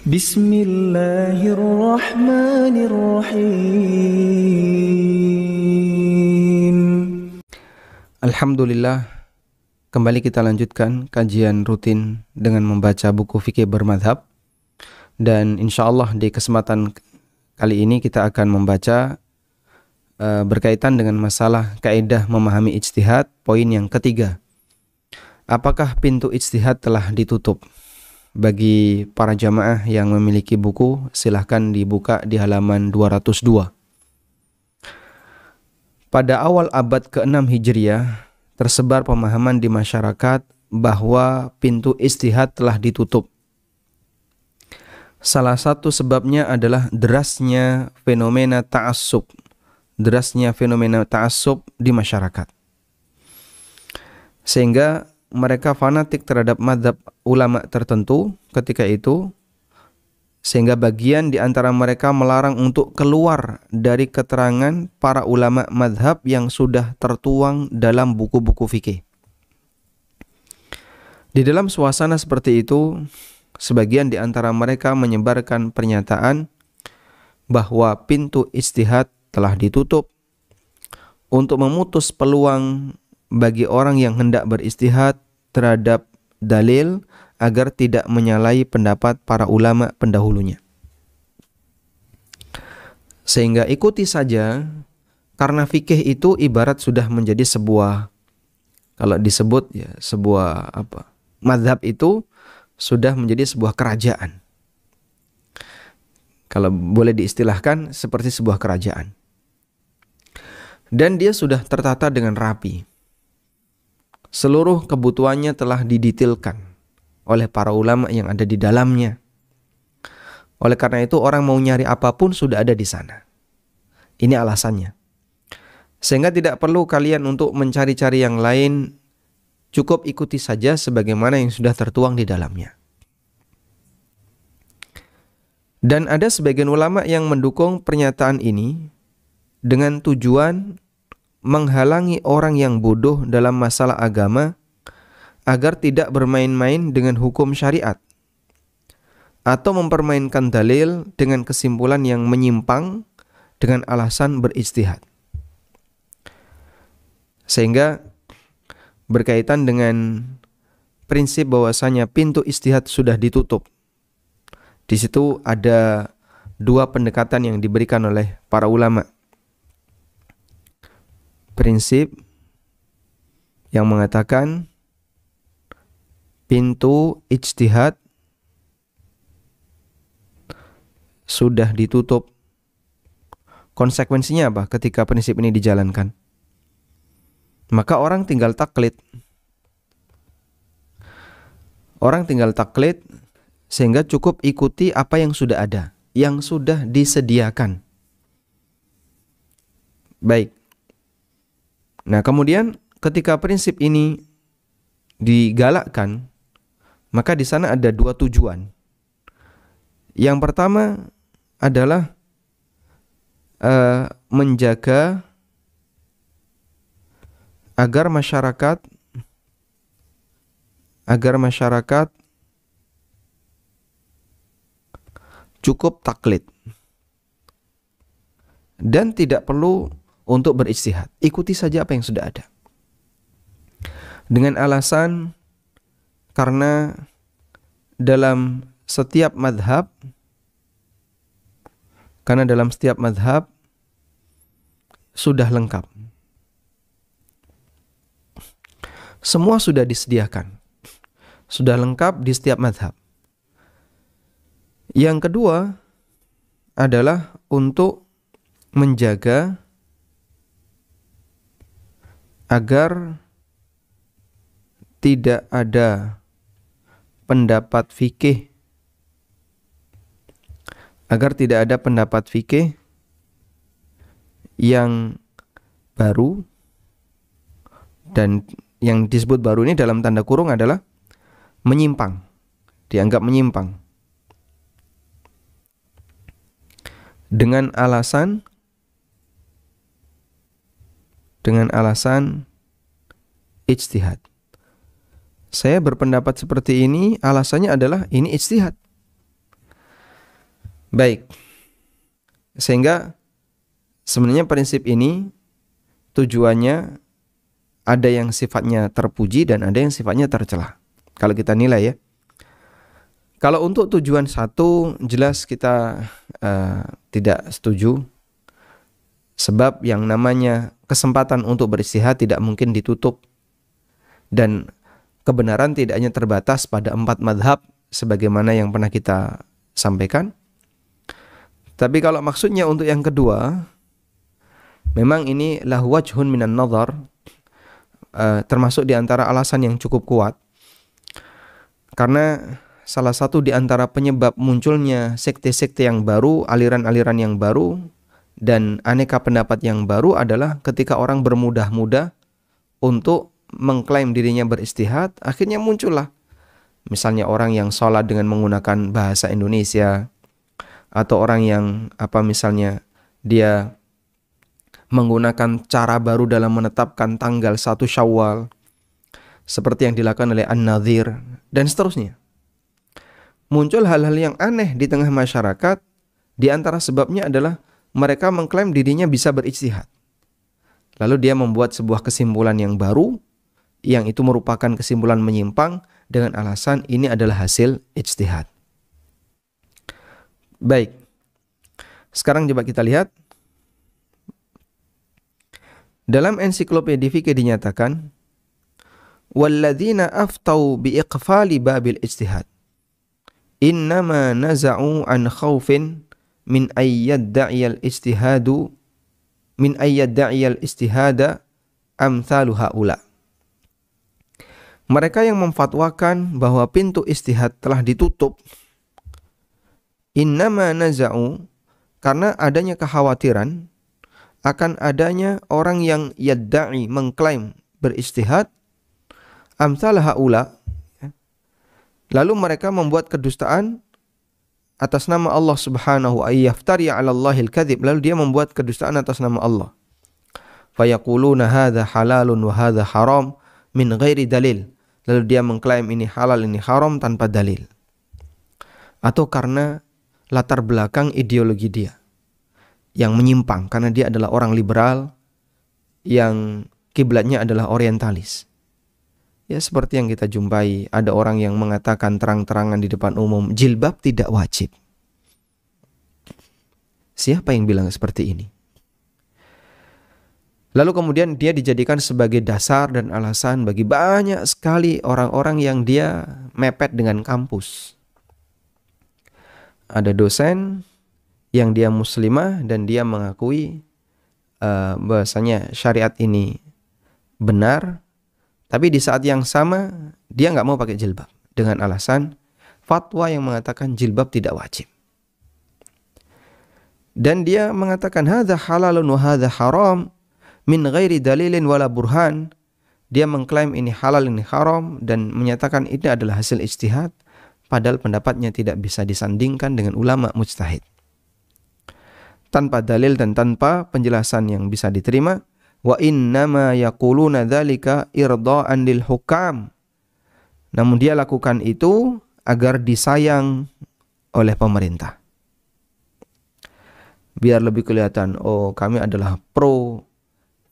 Bismillahirrahmanirrahim. Alhamdulillah, kembali kita lanjutkan kajian rutin dengan membaca buku fikih bermadhab. Dan insyaallah di kesempatan kali ini kita akan membaca berkaitan dengan masalah kaidah memahami ijtihad, poin yang ketiga. Apakah pintu ijtihad telah ditutup? Bagi para jamaah yang memiliki buku, silahkan dibuka di halaman 202. Pada awal abad ke-6 Hijriah, tersebar pemahaman di masyarakat bahwa pintu ijtihad telah ditutup. Salah satu sebabnya adalah derasnya fenomena ta'assub di masyarakat. Sehingga mereka fanatik terhadap mazhab ulama tertentu ketika itu, sehingga bagian di antara mereka melarang untuk keluar dari keterangan para ulama mazhab yang sudah tertuang dalam buku-buku fikih. Di dalam suasana seperti itu, sebagian di antara mereka menyebarkan pernyataan bahwa pintu ijtihad telah ditutup untuk memutus peluang bagi orang yang hendak beristihad terhadap dalil agar tidak menyalahi pendapat para ulama pendahulunya. Sehingga ikuti saja, karena fikih itu ibarat sudah menjadi sebuah, kalau disebut ya sebuah mazhab itu sudah menjadi sebuah kerajaan. Kalau boleh diistilahkan seperti sebuah kerajaan. Dan dia sudah tertata dengan rapi. Seluruh kebutuhannya telah didetailkan oleh para ulama yang ada di dalamnya. Oleh karena itu orang mau nyari apapun sudah ada di sana. Ini alasannya. Sehingga tidak perlu kalian untuk mencari-cari yang lain, cukup ikuti saja sebagaimana yang sudah tertuang di dalamnya. Dan ada sebagian ulama yang mendukung pernyataan ini dengan tujuan menghalangi orang yang bodoh dalam masalah agama agar tidak bermain-main dengan hukum syariat atau mempermainkan dalil dengan kesimpulan yang menyimpang dengan alasan berijtihad. Sehingga berkaitan dengan prinsip bahwasanya pintu ijtihad sudah ditutup. Di situ ada dua pendekatan yang diberikan oleh para ulama. Prinsip yang mengatakan pintu ijtihad sudah ditutup. Konsekuensinya apa ketika prinsip ini dijalankan? Maka orang tinggal taklid. Orang tinggal taklid sehingga cukup ikuti apa yang sudah ada, yang sudah disediakan. Baik. Nah, kemudian ketika prinsip ini digalakkan, maka di sana ada dua tujuan. Yang pertama adalah menjaga agar masyarakat cukup taklid dan tidak perlu untuk berijtihad. Ikuti saja apa yang sudah ada. Dengan alasan karena dalam setiap madhab sudah lengkap. Semua sudah disediakan. Sudah lengkap di setiap madhab. Yang kedua adalah untuk menjaga agar tidak ada pendapat fikih yang baru, dan yang disebut baru ini dalam tanda kurung adalah menyimpang, dianggap menyimpang dengan alasan ijtihad. Saya berpendapat seperti ini, alasannya adalah ini ijtihad. Baik, sehingga sebenarnya prinsip ini tujuannya ada yang sifatnya terpuji dan ada yang sifatnya tercela. Kalau kita nilai ya. Kalau untuk tujuan satu, jelas kita tidak setuju. Sebab yang namanya kesempatan untuk beristihad tidak mungkin ditutup. Dan kebenaran tidak hanya terbatas pada 4 madhab sebagaimana yang pernah kita sampaikan. Tapi kalau maksudnya untuk yang kedua, memang ini lahu wajhun minan nazar, termasuk di antara alasan yang cukup kuat. Karena salah satu di antara penyebab munculnya sekte-sekte yang baru, aliran-aliran yang baru, dan aneka pendapat yang baru adalah ketika orang bermudah-mudah untuk mengklaim dirinya beristihad, akhirnya muncullah. Misalnya orang yang sholat dengan menggunakan bahasa Indonesia, atau orang yang misalnya dia menggunakan cara baru dalam menetapkan tanggal 1 Syawal, seperti yang dilakukan oleh An-Nadhir, dan seterusnya. Muncul hal-hal yang aneh di tengah masyarakat, di antara sebabnya adalah mereka mengklaim dirinya bisa berijtihad. Lalu dia membuat sebuah kesimpulan yang baru, yang itu merupakan kesimpulan menyimpang, dengan alasan ini adalah hasil ijtihad. Baik, sekarang coba kita lihat. Dalam ensiklopedia fikih dinyatakan, walladzina aftau biiqfali babil ijtihad innama naza'u an khawfin min ayyadda'iyal istihada amthalu haula. Mereka yang memfatwakan bahwa pintu istihad telah ditutup, innama naza'u, karena adanya kekhawatiran akan adanya orang yang yadda'i, mengklaim beristihad, amthal haula, lalu mereka membuat kedustaan atas nama Allah Subhanahu ayyaftari 'ala Allahil kadzib, lalu dia membuat kedustaan atas nama Allah. Fayaquluna hadza halalun wa hadza haram min ghairi dalil. Lalu dia mengklaim ini halal, ini haram tanpa dalil. Atau karena latar belakang ideologi dia yang menyimpang, karena dia adalah orang liberal yang kiblatnya adalah orientalis. Ya, seperti yang kita jumpai, ada orang yang mengatakan terang-terangan di depan umum, jilbab tidak wajib. Siapa yang bilang seperti ini? Lalu kemudian dia dijadikan sebagai dasar dan alasan bagi banyak sekali orang-orang yang dia mepet dengan kampus. Ada dosen yang dia muslimah dan dia mengakui bahwasanya syariat ini benar, tapi di saat yang sama dia nggak mau pakai jilbab dengan alasan fatwa yang mengatakan jilbab tidak wajib. Dan dia mengatakan hadza halalun wa hadza haram min ghairi dalilin wala burhan. Dia mengklaim ini halal, ini haram, dan menyatakan ini adalah hasil ijtihad, padahal pendapatnya tidak bisa disandingkan dengan ulama mujtahid. Tanpa dalil dan tanpa penjelasan yang bisa diterima. Wa innama yaquluna dzalika irda'an lil hukam. Namun dia lakukan itu agar disayang oleh pemerintah. Biar lebih kelihatan, oh kami adalah pro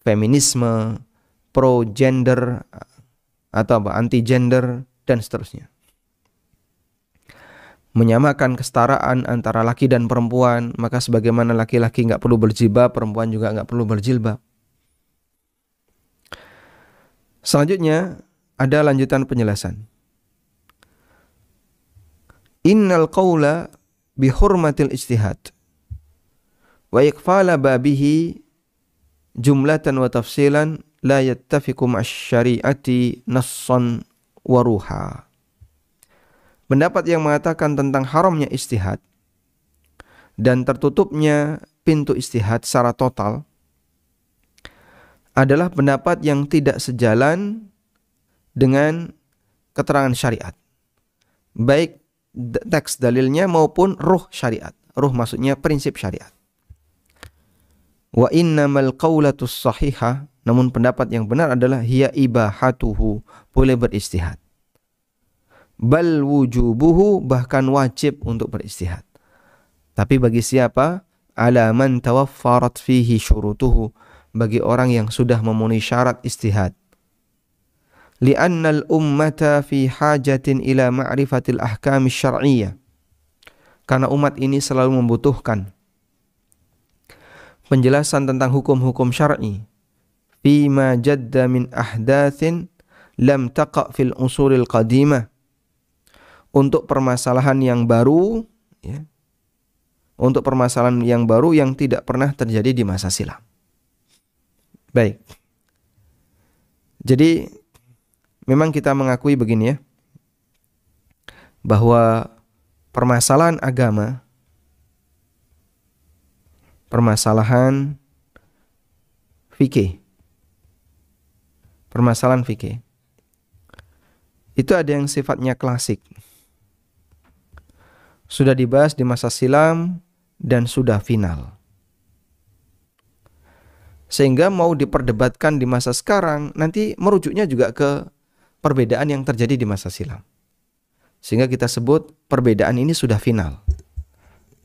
feminisme, pro gender atau anti gender dan seterusnya. Menyamakan kesetaraan antara laki dan perempuan, maka sebagaimana laki-laki nggak perlu berjilbab, perempuan juga nggak perlu berjilbab. Selanjutnya ada lanjutan penjelasan. Innal qawla bihurmatil ijtihad wa iqfala babihi jumlatan wa tafsilan la yattafiqu ma'asyari'ati nassan wa ruha. Pendapat yang mengatakan tentang haramnya ijtihad dan tertutupnya pintu ijtihad secara total adalah pendapat yang tidak sejalan dengan keterangan syariat, baik teks dalilnya maupun ruh syariat. Ruh maksudnya prinsip syariat. Wa innamal qaulatus sahihah, namun pendapat yang benar adalah hiya ibahatuhu, boleh beristihad. Bal wujubuhu, bahkan wajib untuk beristihad. Tapi bagi siapa? Ala man tawaffarat fihi syurutuhu, bagi orang yang sudah memenuhi syarat ijtihad. Li'annal ummata fi hajatin ila ma'rifatil ahkam syar'iyyah. Karena umat ini selalu membutuhkan penjelasan tentang hukum-hukum syar'i. Fima jadda min ahdatsin lam taqa' fil usulil qadimah. Untuk permasalahan yang baru, ya. Untuk permasalahan yang baru yang tidak pernah terjadi di masa silam. Baik. Jadi memang kita mengakui begini ya, bahwa permasalahan agama, permasalahan fikih, itu ada yang sifatnya klasik, sudah dibahas di masa silam dan sudah final. Sehingga mau diperdebatkan di masa sekarang, nanti merujuknya juga ke perbedaan yang terjadi di masa silam. Sehingga kita sebut perbedaan ini sudah final.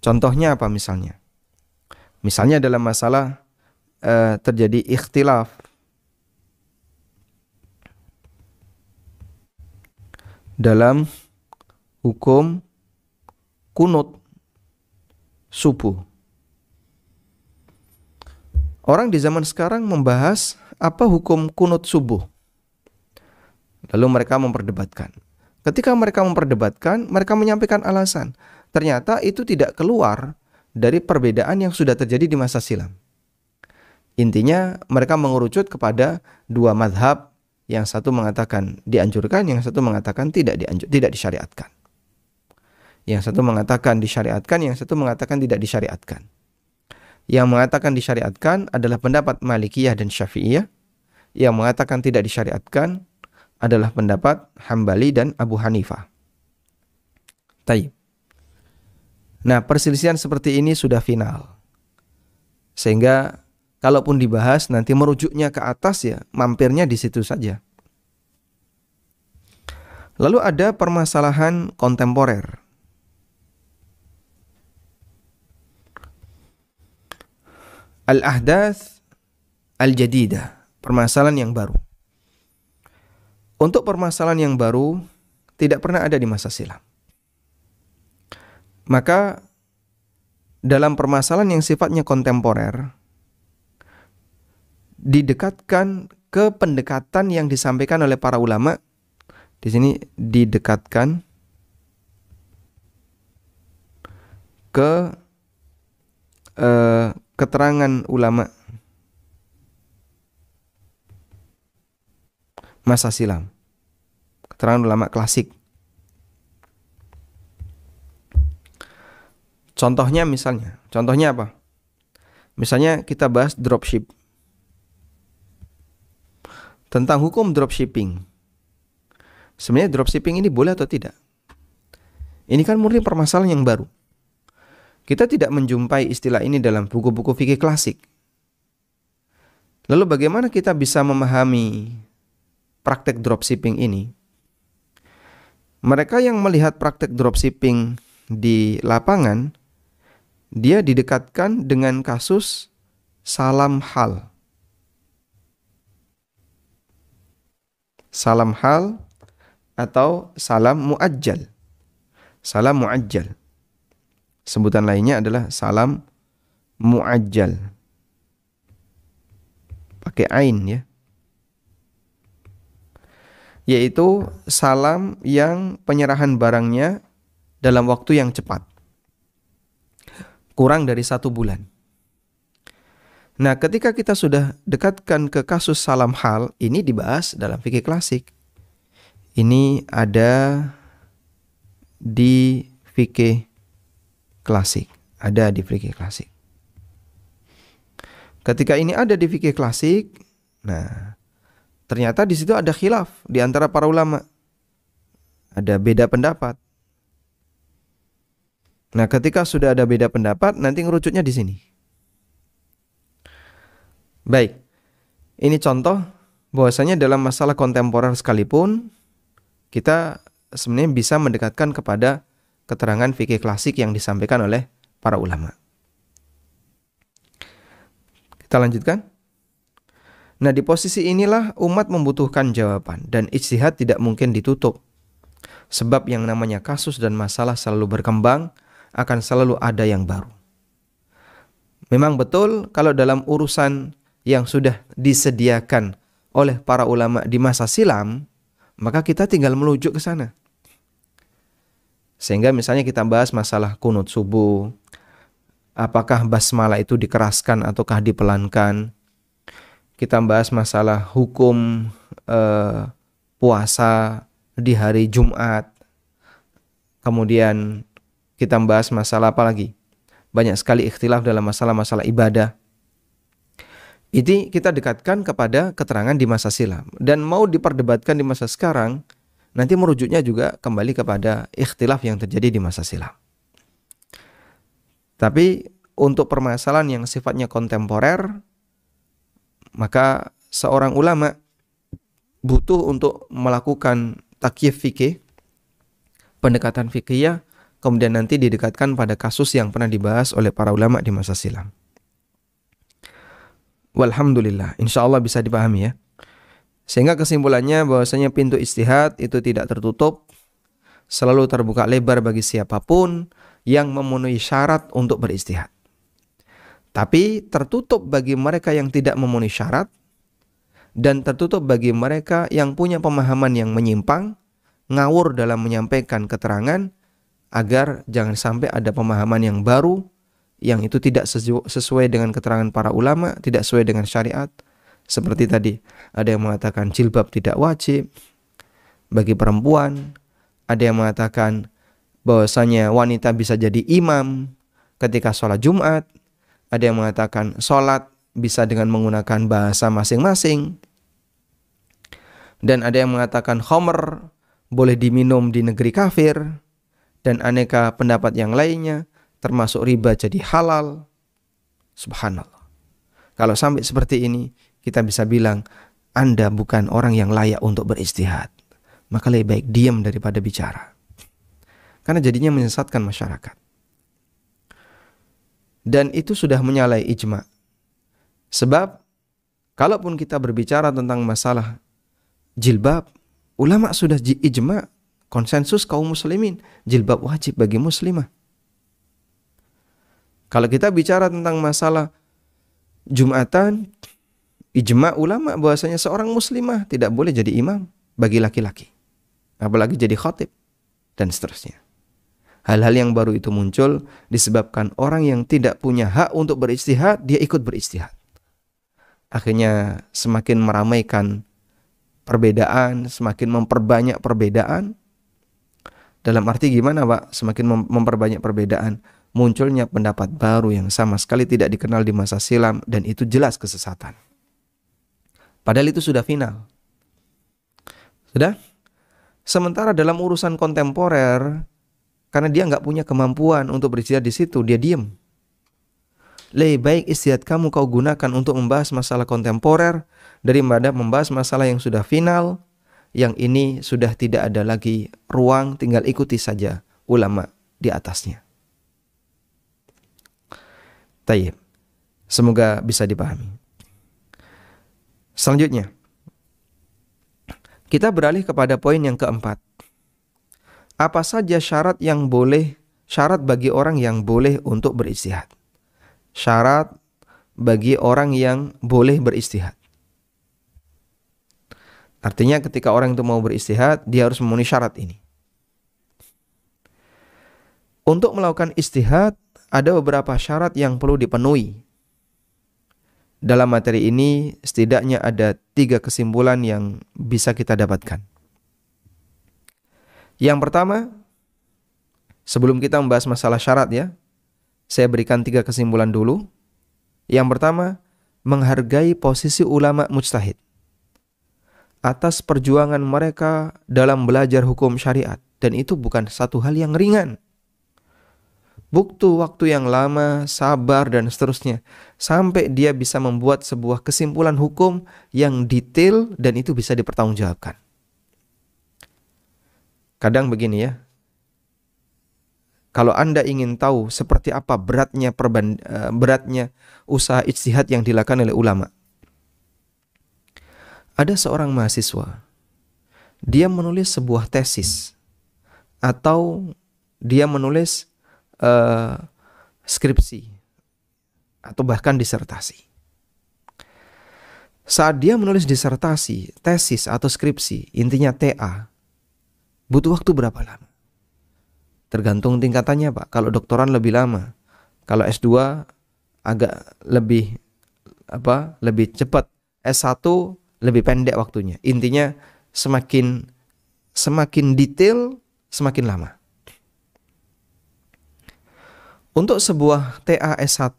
Contohnya apa misalnya? Misalnya dalam masalah terjadi ikhtilaf dalam hukum kunut subuh. Orang di zaman sekarang membahas apa hukum kunut subuh. Lalu mereka memperdebatkan. Ketika mereka memperdebatkan, mereka menyampaikan alasan. Ternyata itu tidak keluar dari perbedaan yang sudah terjadi di masa silam. Intinya mereka mengerucut kepada dua madhab. Yang satu mengatakan dianjurkan, yang satu mengatakan tidak disyariatkan. Yang satu mengatakan disyariatkan, yang satu mengatakan tidak disyariatkan. Yang mengatakan disyariatkan adalah pendapat Malikiyah dan Syafi'iyah. Yang mengatakan tidak disyariatkan adalah pendapat Hambali dan Abu Hanifah. Taib. Nah, perselisihan seperti ini sudah final. Sehingga kalaupun dibahas nanti merujuknya ke atas ya, mampirnya di situ saja. Lalu ada permasalahan kontemporer. Al-ahdath al-jadidah, permasalahan yang baru. Untuk permasalahan yang baru tidak pernah ada di masa silam. Maka dalam permasalahan yang sifatnya kontemporer didekatkan ke pendekatan yang disampaikan oleh para ulama. Di sini didekatkan ke keterangan ulama masa silam, keterangan ulama klasik. Contohnya apa? Misalnya kita bahas dropship. Tentang hukum dropshipping. Sebenarnya dropshipping ini boleh atau tidak? Ini kan murni permasalahan yang baru. Kita tidak menjumpai istilah ini dalam buku-buku fikih klasik. Lalu bagaimana kita bisa memahami praktek dropshipping ini? Mereka yang melihat praktek dropshipping di lapangan, dia didekatkan dengan kasus salam hal. Salam hal atau salam muajjal. Salam muajjal. Sebutan lainnya adalah salam muajjal. Pakai ain ya. Yaitu salam yang penyerahan barangnya dalam waktu yang cepat. Kurang dari 1 bulan. Nah, ketika kita sudah dekatkan ke kasus salam hal, ini dibahas dalam fikih klasik. Ini ada di fikih klasik. Ada di fikih klasik. Ketika ini ada di fikih klasik, nah, ternyata di situ ada khilaf di antara para ulama. Ada beda pendapat. Nah, ketika sudah ada beda pendapat, nanti ngerucutnya di sini. Baik, ini contoh bahwasanya dalam masalah kontemporer sekalipun kita sebenarnya bisa mendekatkan kepada keterangan fikih klasik yang disampaikan oleh para ulama. Kita lanjutkan. Nah, di posisi inilah umat membutuhkan jawaban dan ijtihad tidak mungkin ditutup. Sebab yang namanya kasus dan masalah selalu berkembang, akan selalu ada yang baru. Memang betul kalau dalam urusan yang sudah disediakan oleh para ulama di masa silam, maka kita tinggal melujuk ke sana. Sehingga misalnya kita bahas masalah kunut subuh, apakah basmalah itu dikeraskan ataukah dipelankan. Kita bahas masalah hukum puasa di hari Jumat. Kemudian kita bahas masalah apa lagi? Banyak sekali ikhtilaf dalam masalah-masalah ibadah. Ini kita dekatkan kepada keterangan di masa silam. Dan mau diperdebatkan di masa sekarang, nanti merujuknya juga kembali kepada ikhtilaf yang terjadi di masa silam. Tapi untuk permasalahan yang sifatnya kontemporer, maka seorang ulama butuh untuk melakukan takyif fikih, pendekatan fikih, kemudian nanti didekatkan pada kasus yang pernah dibahas oleh para ulama di masa silam. Walhamdulillah, insya Allah bisa dipahami ya. Sehingga kesimpulannya bahwasanya pintu ijtihad itu tidak tertutup, selalu terbuka lebar bagi siapapun yang memenuhi syarat untuk berijtihad. Tapi tertutup bagi mereka yang tidak memenuhi syarat, dan tertutup bagi mereka yang punya pemahaman yang menyimpang, ngawur dalam menyampaikan keterangan, agar jangan sampai ada pemahaman yang baru yang itu tidak sesuai dengan keterangan para ulama, tidak sesuai dengan syariat. Seperti tadi, ada yang mengatakan jilbab tidak wajib bagi perempuan, ada yang mengatakan bahwasanya wanita bisa jadi imam ketika sholat Jumat, ada yang mengatakan sholat bisa dengan menggunakan bahasa masing-masing, dan ada yang mengatakan khamr boleh diminum di negeri kafir, dan aneka pendapat yang lainnya, termasuk riba jadi halal. Subhanallah. Kalau sampai seperti ini, kita bisa bilang, Anda bukan orang yang layak untuk berijtihad. Maka lebih baik diam daripada bicara. Karena jadinya menyesatkan masyarakat. Dan itu sudah menyalahi ijma. Sebab, kalaupun kita berbicara tentang masalah jilbab, ulama sudah ijma, konsensus kaum muslimin, jilbab wajib bagi muslimah. Kalau kita bicara tentang masalah Jumatan, ijma ulama bahwasanya seorang muslimah tidak boleh jadi imam bagi laki-laki, apalagi jadi khatib, dan seterusnya. Hal-hal yang baru itu muncul disebabkan orang yang tidak punya hak untuk berijtihad, dia ikut berijtihad. Akhirnya semakin meramaikan perbedaan, semakin memperbanyak perbedaan. Dalam arti gimana, Pak? Semakin memperbanyak perbedaan, munculnya pendapat baru yang sama sekali tidak dikenal di masa silam, dan itu jelas kesesatan. Padahal itu sudah final. Sudah? Sementara dalam urusan kontemporer, karena dia nggak punya kemampuan untuk berijtihad di situ, dia diam. Lebih baik ijtihad kamu kau gunakan untuk membahas masalah kontemporer daripada membahas masalah yang sudah final, yang ini sudah tidak ada lagi ruang, tinggal ikuti saja ulama di atasnya. Tayyib. Semoga bisa dipahami. Selanjutnya, kita beralih kepada poin yang keempat. Apa saja syarat bagi orang yang boleh untuk berijtihad? Syarat bagi orang yang boleh berijtihad. Artinya ketika orang itu mau berijtihad, dia harus memenuhi syarat ini. Untuk melakukan ijtihad, ada beberapa syarat yang perlu dipenuhi. Dalam materi ini setidaknya ada 3 kesimpulan yang bisa kita dapatkan. Yang pertama, sebelum kita membahas masalah syarat ya, saya berikan 3 kesimpulan dulu. Yang pertama, menghargai posisi ulama mujtahid atas perjuangan mereka dalam belajar hukum syariat, dan itu bukan satu hal yang ringan. Butuh waktu yang lama, sabar, dan seterusnya, sampai dia bisa membuat sebuah kesimpulan hukum yang detail dan itu bisa dipertanggungjawabkan. Kadang begini ya, Kalau Anda ingin tahu seperti apa beratnya usaha ijtihad yang dilakukan oleh ulama. Ada seorang mahasiswa, dia menulis sebuah tesis atau dia menulis skripsi atau bahkan disertasi. Saat dia menulis disertasi, tesis atau skripsi, intinya TA, butuh waktu berapa lama? Tergantung tingkatannya, Pak. Kalau doktoran lebih lama. Kalau S2 agak lebih cepat. S1 lebih pendek waktunya. Intinya semakin detail, semakin lama. Untuk sebuah TA S1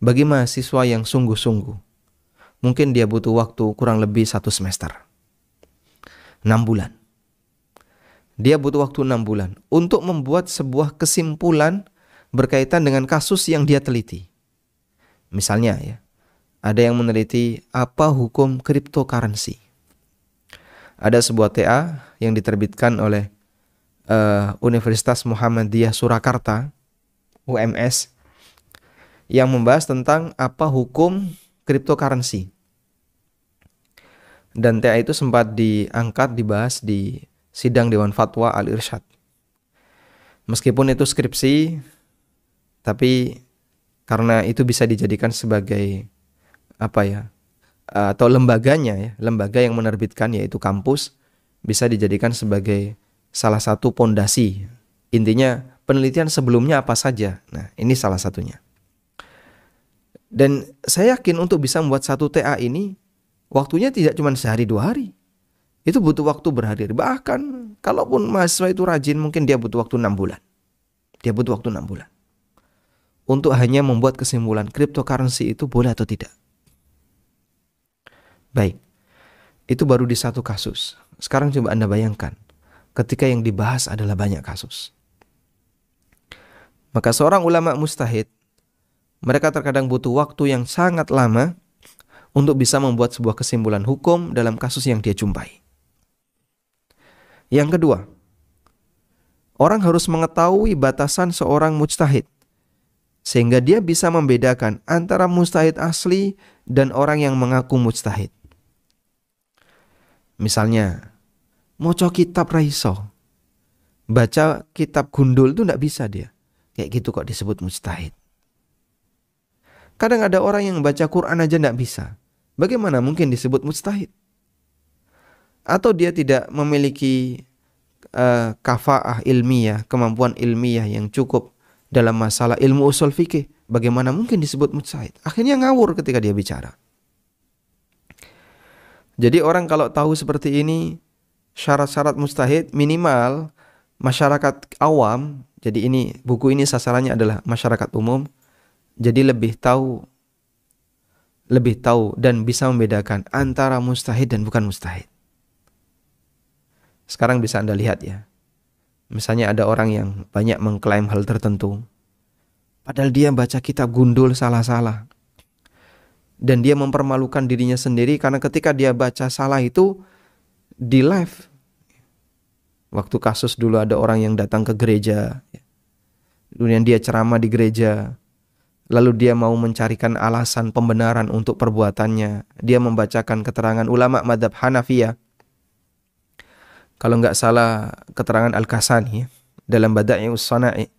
bagi mahasiswa yang sungguh-sungguh, mungkin dia butuh waktu kurang lebih 1 semester. 6 bulan. Dia butuh waktu 6 bulan untuk membuat sebuah kesimpulan berkaitan dengan kasus yang dia teliti. Misalnya ya, ada yang meneliti apa hukum cryptocurrency. Ada sebuah TA yang diterbitkan oleh Universitas Muhammadiyah Surakarta, UMS, yang membahas tentang apa hukum cryptocurrency. Dan TA itu sempat dibahas di sidang Dewan Fatwa Al-Irsyad. Meskipun itu skripsi, tapi karena itu bisa dijadikan sebagai atau lembaganya, lembaga yang menerbitkan yaitu kampus, bisa dijadikan sebagai salah satu pondasi. Intinya penelitian sebelumnya apa saja. Nah, ini salah satunya. Dan saya yakin untuk bisa membuat satu TA ini, waktunya tidak cuma sehari 2 hari. Itu butuh waktu berhari-hari. Bahkan kalaupun mahasiswa itu rajin, mungkin dia butuh waktu 6 bulan. Dia butuh waktu 6 bulan. Untuk hanya membuat kesimpulan cryptocurrency itu boleh atau tidak. Baik. Itu baru di satu kasus. Sekarang coba Anda bayangkan, ketika yang dibahas adalah banyak kasus. Maka seorang ulama mujtahid, mereka terkadang butuh waktu yang sangat lama untuk bisa membuat sebuah kesimpulan hukum dalam kasus yang dia jumpai. Yang kedua, orang harus mengetahui batasan seorang mujtahid, sehingga dia bisa membedakan antara mujtahid asli dan orang yang mengaku mujtahid. Misalnya, maca kitab raiso, baca kitab gundul itu tidak bisa dia. Kayak gitu kok disebut mujtahid. Kadang ada orang yang baca Quran aja tidak bisa. Bagaimana mungkin disebut mujtahid? Atau dia tidak memiliki kafaah ilmiah, kemampuan ilmiah yang cukup dalam masalah ilmu usul fikih. Bagaimana mungkin disebut mujtahid? Akhirnya ngawur ketika dia bicara. Jadi orang kalau tahu seperti ini, syarat-syarat mujtahid minimal masyarakat awam. Jadi buku ini sasarannya adalah masyarakat umum. Jadi lebih tahu dan bisa membedakan antara mujtahid dan bukan mujtahid. Sekarang bisa Anda lihat ya. Misalnya ada orang yang banyak mengklaim hal tertentu, padahal dia baca kitab gundul salah-salah. Dan dia mempermalukan dirinya sendiri karena ketika dia baca salah itu di live. Waktu kasus dulu ada orang yang datang ke gereja, kemudian dia ceramah di gereja, lalu dia mau mencarikan alasan pembenaran untuk perbuatannya. Dia membacakan keterangan ulama mazhab Hanafiyah. Kalau nggak salah keterangan Al-Kasani dalam Bada'i'us Shana'i.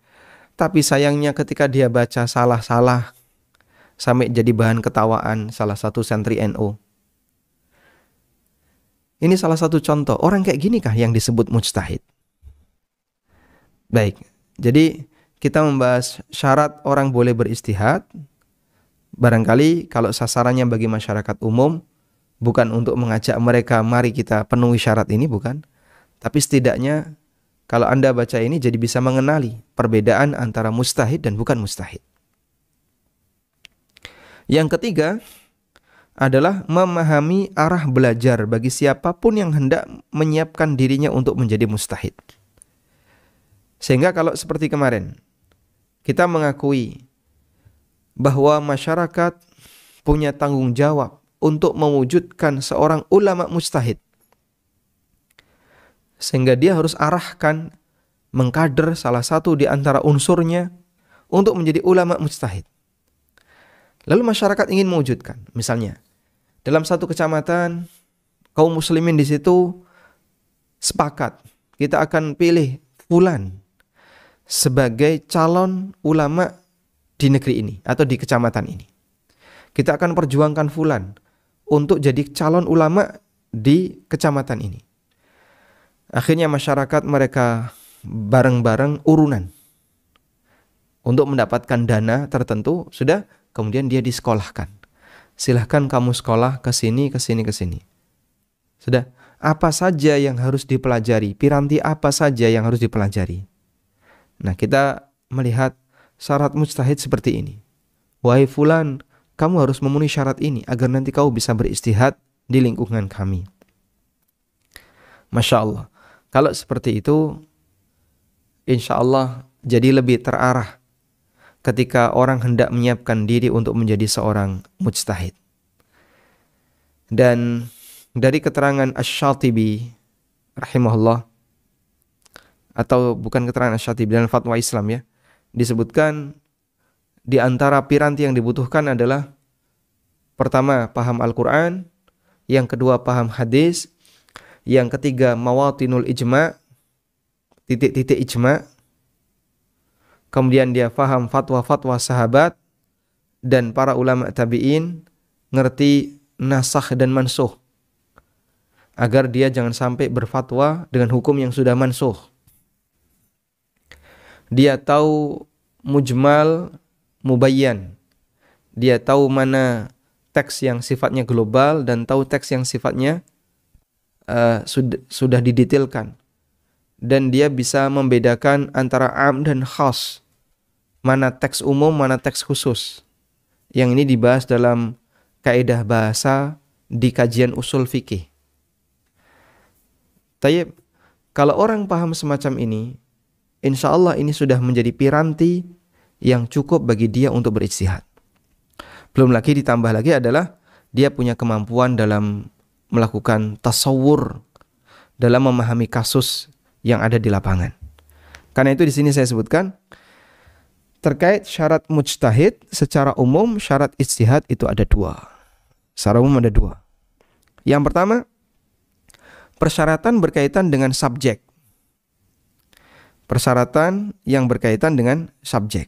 Tapi sayangnya ketika dia baca salah-salah sampai jadi bahan ketawaan salah satu santri NU. Ini salah satu contoh. Orang kayak gini kah yang disebut mujtahid? Baik, jadi kita membahas syarat orang boleh beristihad. Barangkali kalau sasarannya bagi masyarakat umum, bukan untuk mengajak mereka mari kita penuhi syarat ini, bukan. Tapi setidaknya kalau Anda baca ini jadi bisa mengenali perbedaan antara mujtahid dan bukan mujtahid. Yang ketiga adalah memahami arah belajar bagi siapapun yang hendak menyiapkan dirinya untuk menjadi mujtahid. Sehingga kalau seperti kemarin, kita mengakui bahwa masyarakat punya tanggung jawab untuk mewujudkan seorang ulama mujtahid. Sehingga dia harus arahkan mengkader salah satu di antara unsurnya untuk menjadi ulama mujtahid. Lalu masyarakat ingin mewujudkan, misalnya dalam satu kecamatan kaum muslimin di situ sepakat kita akan pilih fulan sebagai calon ulama di negeri ini atau di kecamatan ini. Kita akan perjuangkan fulan untuk jadi calon ulama di kecamatan ini. Akhirnya masyarakat mereka bareng-bareng urunan untuk mendapatkan dana tertentu, sudah kemudian dia disekolahkan. Silahkan kamu sekolah ke sini, ke sini, ke sini. Sudah, apa saja yang harus dipelajari, piranti apa saja yang harus dipelajari. Nah, kita melihat syarat mujtahid seperti ini. Wahai fulan, kamu harus memenuhi syarat ini agar nanti kau bisa beristihad di lingkungan kami. Masya Allah. Kalau seperti itu, insya Allah jadi lebih terarah ketika orang hendak menyiapkan diri untuk menjadi seorang mujtahid. Dan dari keterangan Asy-Syatibi rahimahullah, atau bukan keterangan Asy-Syatibi, dalam fatwa Islam ya, disebutkan di antara piranti yang dibutuhkan adalah pertama paham Al-Quran, yang kedua paham hadis, yang ketiga mawatinul ijma', titik-titik ijma', kemudian dia faham fatwa-fatwa sahabat dan para ulama tabi'in, ngerti nasakh dan mansukh, agar dia jangan sampai berfatwa dengan hukum yang sudah mansukh. Dia tahu mujmal, mubayyan. Dia tahu mana teks yang sifatnya global dan tahu teks yang sifatnya sudah didetailkan. Dan dia bisa membedakan antara am dan khas. Mana teks umum, mana teks khusus. Yang ini dibahas dalam kaidah bahasa di kajian usul fikih. Tayyib, kalau orang paham semacam ini, insya Allah ini sudah menjadi piranti yang cukup bagi dia untuk berijtihad. Belum lagi ditambah lagi adalah dia punya kemampuan dalam melakukan tasawur, dalam memahami kasus yang ada di lapangan. Karena itu di sini saya sebutkan terkait syarat mujtahid secara umum, syarat ijtihad itu ada dua. Secara umum ada dua. Yang pertama, persyaratan berkaitan dengan subjek. Persyaratan yang berkaitan dengan subjek.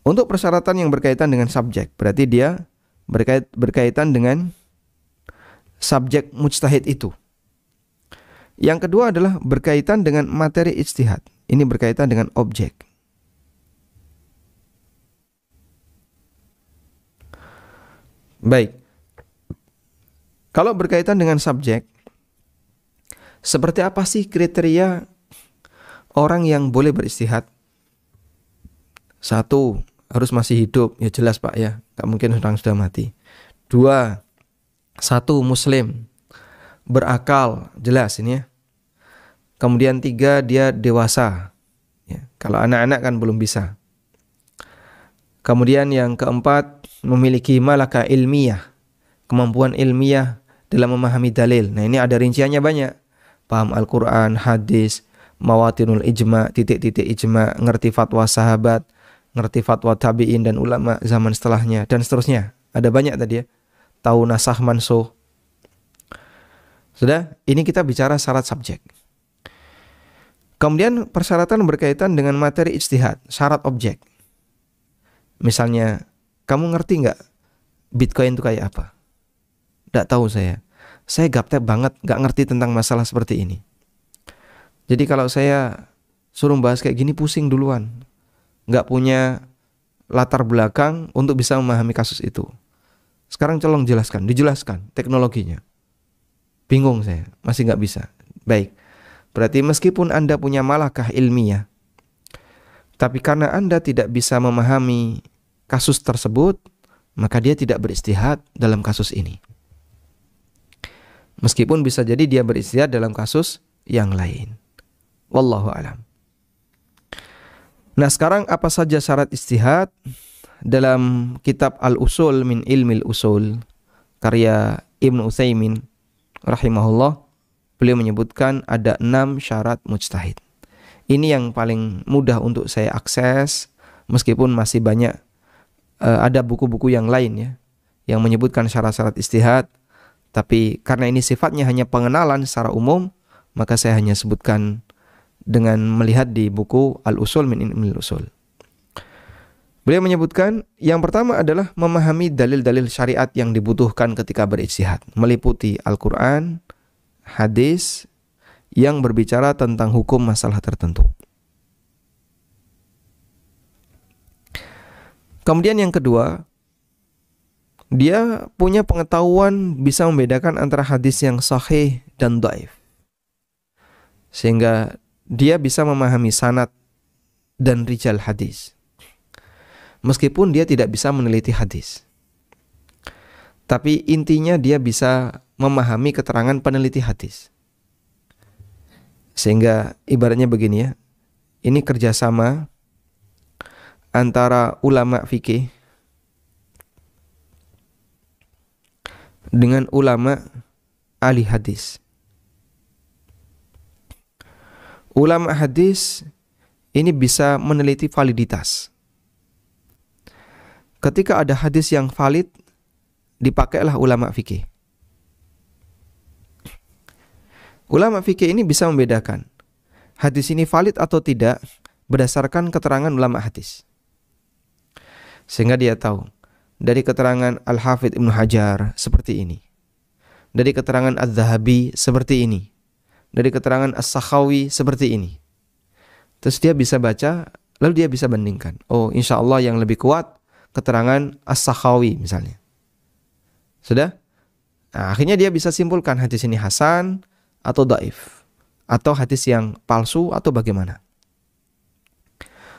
Untuk persyaratan yang berkaitan dengan subjek, berarti dia berkaitan dengan subjek mujtahid itu. Yang kedua adalah berkaitan dengan materi ijtihad. Ini berkaitan dengan objek. Baik. Kalau berkaitan dengan subjek, seperti apa sih kriteria orang yang boleh berijtihad? Satu, harus masih hidup. Ya jelas Pak ya, gak mungkin orang sudah mati. Dua, satu, muslim, berakal, jelas ini ya. Kemudian tiga, dia dewasa ya. Kalau anak-anak kan belum bisa. Kemudian yang keempat, memiliki malaka ilmiah, kemampuan ilmiah dalam memahami dalil. Nah ini ada rinciannya banyak. Paham Al-Quran, hadis, mawatinul ijma', titik-titik ijma', ngerti fatwa sahabat, ngerti fatwa tabi'in dan ulama zaman setelahnya, dan seterusnya. Ada banyak tadi ya. Tahu nasakh mansukh. Sudah, ini kita bicara syarat subjek. Kemudian persyaratan berkaitan dengan materi ijtihad, syarat objek. Misalnya, kamu ngerti nggak Bitcoin itu kayak apa? Nggak tahu saya. Saya gaptek banget, nggak ngerti tentang masalah seperti ini. Jadi kalau saya suruh bahas kayak gini pusing duluan. Nggak punya latar belakang untuk bisa memahami kasus itu. Sekarang tolong dijelaskan teknologinya. Bingung saya, masih nggak bisa. Baik, berarti meskipun Anda punya malakah ilmiah, tapi karena Anda tidak bisa memahami kasus tersebut, maka dia tidak berijtihad dalam kasus ini. Meskipun bisa jadi dia berijtihad dalam kasus yang lain. Wallahu a'lam. Nah sekarang apa saja syarat ijtihad? Dalam kitab Al-Usul min Ilmil Usul karya Ibnu Utsaimin rahimahullah, beliau menyebutkan ada 6 syarat mujtahid. Ini yang paling mudah untuk saya akses, meskipun masih banyak ada buku-buku yang lain ya yang menyebutkan syarat-syarat istihad, tapi karena ini sifatnya hanya pengenalan secara umum, maka saya hanya sebutkan dengan melihat di buku Al-Usul min Ilmil Usul. Beliau menyebutkan yang pertama adalah memahami dalil-dalil syariat yang dibutuhkan ketika berijtihad, meliputi Al-Quran, hadis yang berbicara tentang hukum masalah tertentu. Kemudian yang kedua, dia punya pengetahuan bisa membedakan antara hadis yang sahih dan dhaif. Sehingga dia bisa memahami sanad dan rijal hadis. Meskipun dia tidak bisa meneliti hadis. Tapi intinya dia bisa memahami keterangan peneliti hadis. Sehingga ibaratnya begini ya, ini kerjasama antara ulama fikih dengan ulama ahli hadis. Ulama hadis ini bisa meneliti validitas. Ketika ada hadis yang valid, dipakailah ulama fikih. Ulama fikih ini bisa membedakan hadis ini valid atau tidak berdasarkan keterangan ulama hadis. Sehingga dia tahu dari keterangan Al-Hafidh Ibnu Hajar seperti ini, dari keterangan Az-Zahabi seperti ini, dari keterangan As-Sakhawi seperti ini. Terus dia bisa baca, lalu dia bisa bandingkan. Oh, insya Allah yang lebih kuat keterangan As-Sakhawi misalnya. Sudah? Nah, akhirnya dia bisa simpulkan hadis ini hasan atau dhaif, atau hadis yang palsu atau bagaimana.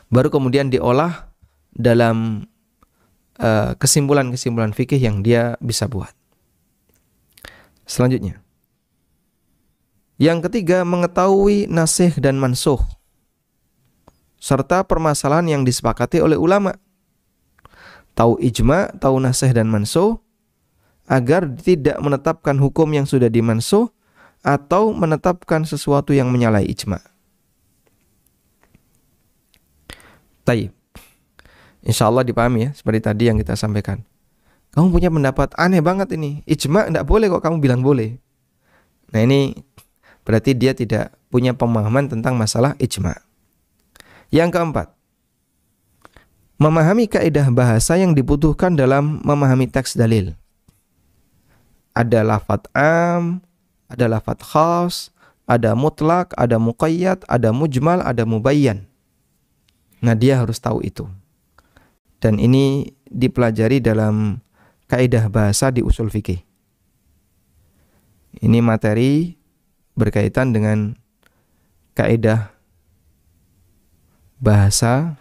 Baru kemudian diolah dalam kesimpulan-kesimpulan fikih yang dia bisa buat. Selanjutnya, yang ketiga, mengetahui nasikh dan mansukh serta permasalahan yang disepakati oleh ulama. Tahu ijma, tahu nasikh dan mansukh agar tidak menetapkan hukum yang sudah dimansukh atau menetapkan sesuatu yang menyalahi ijma. Taib. Insyaallah dipahami ya, seperti tadi yang kita sampaikan. Kamu punya pendapat aneh banget ini, ijma enggak boleh kok kamu bilang boleh. Nah ini berarti dia tidak punya pemahaman tentang masalah ijma. Yang keempat, memahami kaidah bahasa yang dibutuhkan dalam memahami teks dalil. Ada lafadz am, ada lafadz khas, ada mutlak, ada muqayyad, ada mujmal, ada mubayyan. Nah dia harus tahu itu. Dan ini dipelajari dalam kaidah bahasa di usul fikih. Ini materi berkaitan dengan kaidah bahasa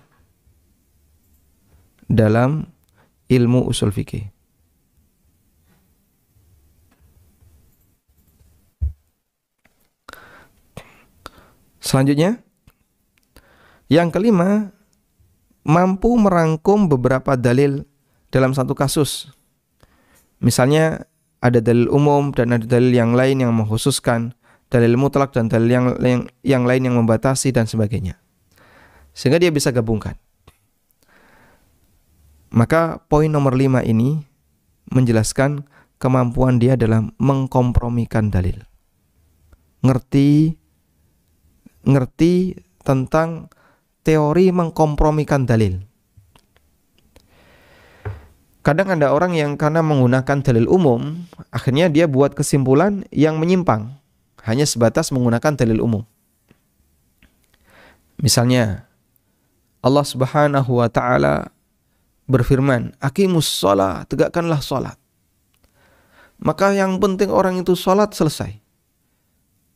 dalam ilmu usul fikih. Selanjutnya, yang kelima, mampu merangkum beberapa dalil dalam satu kasus. Misalnya ada dalil umum dan ada dalil yang lain yang mengkhususkan, dalil mutlak dan dalil yang lain yang membatasi dan sebagainya. Sehingga dia bisa gabungkan. Maka poin nomor 5 ini menjelaskan kemampuan dia dalam mengkompromikan dalil. Ngerti tentang teori mengkompromikan dalil. Kadang ada orang yang karena menggunakan dalil umum, akhirnya dia buat kesimpulan yang menyimpang, hanya sebatas menggunakan dalil umum. Misalnya, Allah Subhanahu wa ta'ala berfirman, aqimus shalah, tegakkanlah salat. Maka yang penting orang itu salat selesai.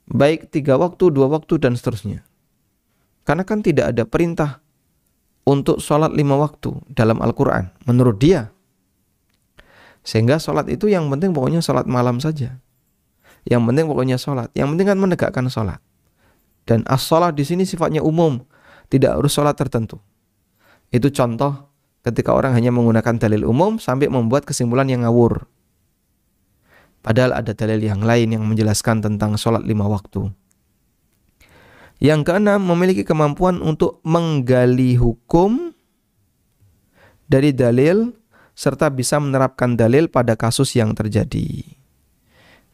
Baik 3 waktu, 2 waktu, dan seterusnya. Karena kan tidak ada perintah untuk salat 5 waktu dalam Al-Quran, menurut dia. Sehingga salat itu yang penting pokoknya salat malam saja. Yang penting pokoknya salat. Yang penting kan menegakkan salat. Dan as-salat di sini sifatnya umum, tidak harus salat tertentu. Itu contoh ketika orang hanya menggunakan dalil umum sampai membuat kesimpulan yang ngawur. Padahal ada dalil yang lain yang menjelaskan tentang sholat 5 waktu. Yang keenam, memiliki kemampuan untuk menggali hukum dari dalil serta bisa menerapkan dalil pada kasus yang terjadi.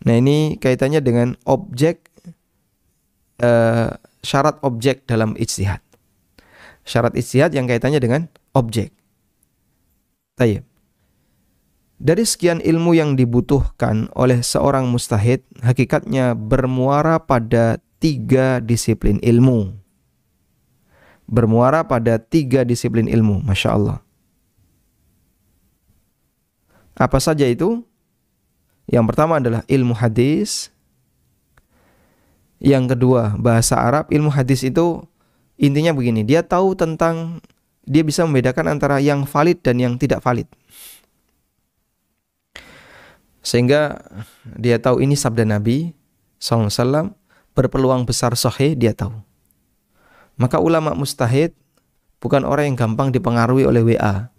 Nah, ini kaitannya dengan objek, syarat objek dalam ijtihad. Syarat ijtihad yang kaitannya dengan objek. Tayyib. Dari sekian ilmu yang dibutuhkan oleh seorang mujtahid, hakikatnya bermuara pada 3 disiplin ilmu. Bermuara pada 3 disiplin ilmu, Masya Allah. Apa saja itu? Yang pertama adalah ilmu hadis. Yang kedua, bahasa Arab. Ilmu hadis itu intinya begini, dia bisa membedakan antara yang valid dan yang tidak valid. Sehingga dia tahu ini sabda Nabi SAW, berpeluang besar sahih, dia tahu. Maka ulama mujtahid bukan orang yang gampang dipengaruhi oleh WA.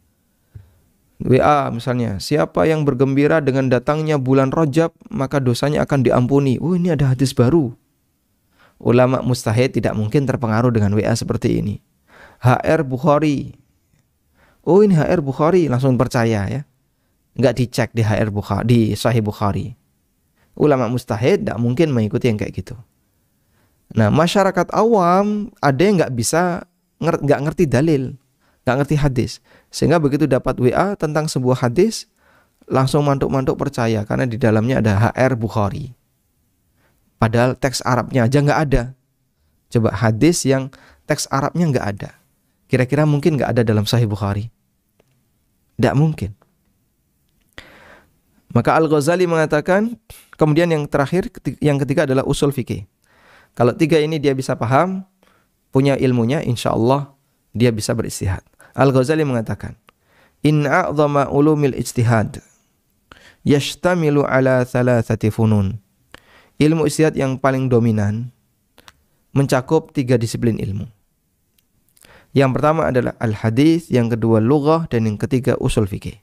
WA misalnya, siapa yang bergembira dengan datangnya bulan Rajab, maka dosanya akan diampuni. Oh, ini ada hadis baru. Ulama mujtahid tidak mungkin terpengaruh dengan WA seperti ini. HR Bukhari. Oh, ini HR Bukhari, langsung percaya ya. Enggak dicek di HR Bukhari, di Sahih Bukhari. Ulama mujtahid tidak mungkin mengikuti yang kayak gitu. Nah, masyarakat awam ada yang nggak ngerti dalil, nggak ngerti hadis, sehingga begitu dapat WA tentang sebuah hadis langsung mantuk-mantuk percaya karena di dalamnya ada HR Bukhari. Padahal teks Arabnya aja nggak ada. Coba hadis yang teks Arabnya nggak ada, kira-kira mungkin nggak ada dalam Sahih Bukhari? Tidak mungkin. Maka Al-Ghazali mengatakan, kemudian yang terakhir, yang ketiga adalah usul fikih. Kalau 3 ini dia bisa paham, punya ilmunya, insya Allah dia bisa beristihad. Al-Ghazali mengatakan, in a'zama ulumil ijtihad yashtamilu ala 3 funun. Ilmu ijtihad yang paling dominan mencakup 3 disiplin ilmu. Yang pertama adalah al-hadis, yang kedua lughah, dan yang ketiga usul fikih.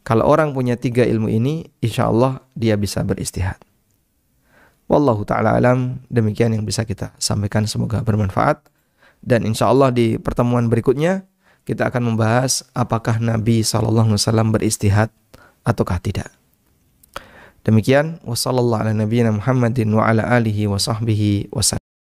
Kalau orang punya 3 ilmu ini, insya Allah dia bisa beristihad. Wallahu ta'ala alam, demikian yang bisa kita sampaikan, semoga bermanfaat. Dan insya Allah di pertemuan berikutnya kita akan membahas apakah Nabi SAW beristihad ataukah tidak. Demikian, wassallallahu ala nabiyyina Muhammadin wa ala alihi wa sahbihi wasallam.